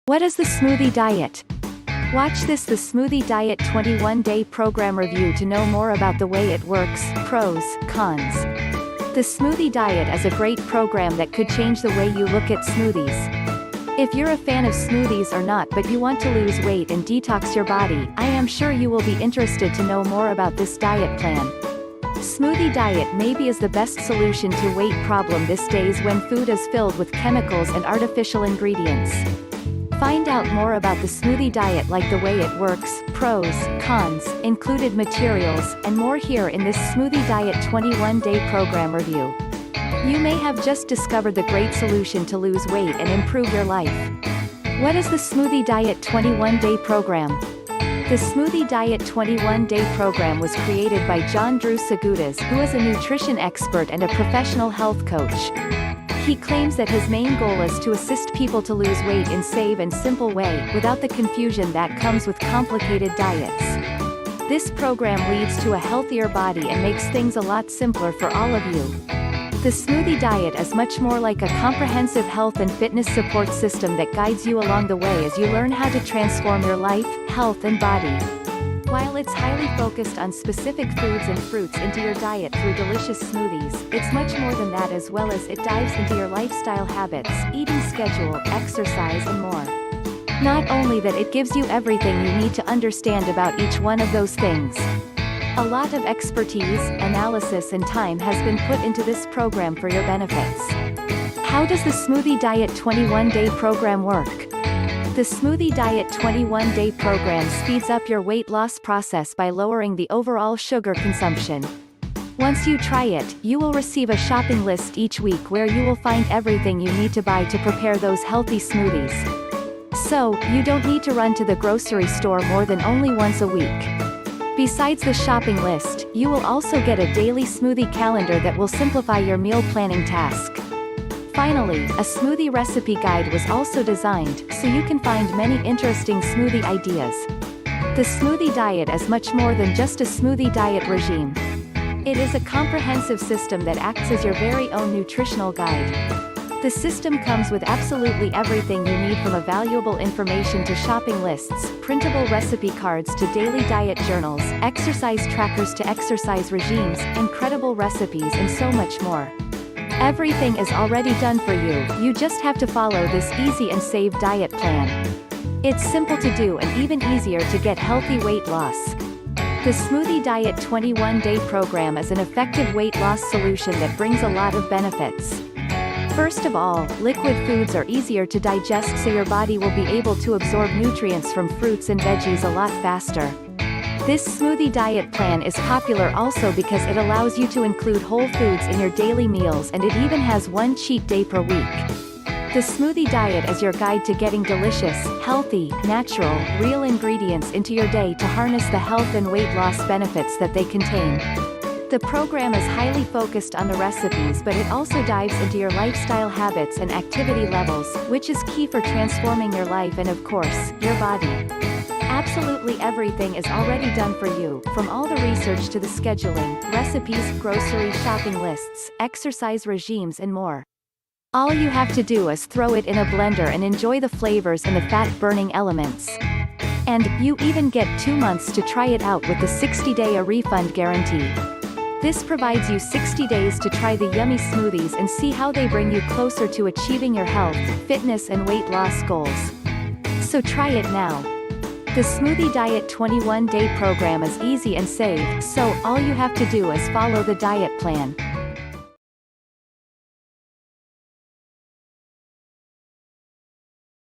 What is the Smoothie Diet? Watch this the Smoothie Diet 21-day program review to know more about the way it works, pros, cons. The Smoothie Diet is a great program that could change the way you look at smoothies. If you're a fan of smoothies or not but you want to lose weight and detox your body, I am sure you will be interested to know more about this diet plan. Smoothie Diet maybe is the best solution to weight problem these days when food is filled with chemicals and artificial ingredients. Find out more about the Smoothie Diet like the way it works, pros, cons, included materials, and more here in this Smoothie Diet 21-day program review. You may have just discovered the great solution to lose weight and improve your life. What is the Smoothie Diet 21-day program? The Smoothie Diet 21-day program was created by John Drew Segudas, who is a nutrition expert and a professional health coach. He claims that his main goal is to assist people to lose weight in a safe and simple way, without the confusion that comes with complicated diets. This program leads to a healthier body and makes things a lot simpler for all of you. The Smoothie Diet is much more like a comprehensive health and fitness support system that guides you along the way as you learn how to transform your life, health and body. While it's highly focused on specific foods and fruits into your diet through delicious smoothies, it's much more than that, as well as it dives into your lifestyle habits, eating schedule, exercise and more. Not only that, it gives you everything you need to understand about each one of those things. A lot of expertise, analysis and time has been put into this program for your benefits. How does the Smoothie Diet 21-day program work? The Smoothie Diet 21-day program speeds up your weight loss process by lowering the overall sugar consumption. Once you try it, you will receive a shopping list each week where you will find everything you need to buy to prepare those healthy smoothies. So, you don't need to run to the grocery store more than only once a week. Besides the shopping list, you will also get a daily smoothie calendar that will simplify your meal planning task. Finally, a smoothie recipe guide was also designed, so you can find many interesting smoothie ideas. The Smoothie Diet is much more than just a smoothie diet regime. It is a comprehensive system that acts as your very own nutritional guide. The system comes with absolutely everything you need, from valuable information to shopping lists, printable recipe cards to daily diet journals, exercise trackers to exercise regimes, incredible recipes and so much more. Everything is already done for you, you just have to follow this easy and safe diet plan. It's simple to do and even easier to get healthy weight loss. The Smoothie Diet 21-day program is an effective weight loss solution that brings a lot of benefits. First of all, liquid foods are easier to digest, so your body will be able to absorb nutrients from fruits and veggies a lot faster. This Smoothie Diet plan is popular also because it allows you to include whole foods in your daily meals, and it even has one cheat day per week. The Smoothie Diet is your guide to getting delicious, healthy, natural, real ingredients into your day to harness the health and weight loss benefits that they contain. The program is highly focused on the recipes, but it also dives into your lifestyle habits and activity levels, which is key for transforming your life and, of course, your body. Absolutely everything is already done for you, from all the research to the scheduling, recipes, grocery shopping lists, exercise regimes and more. All you have to do is throw it in a blender and enjoy the flavors and the fat-burning elements. And, you even get 2 months to try it out with the 60-day refund guarantee. This provides you 60 days to try the yummy smoothies and see how they bring you closer to achieving your health, fitness and weight loss goals. So try it now. The Smoothie Diet 21-day program is easy and safe, so all you have to do is follow the diet plan.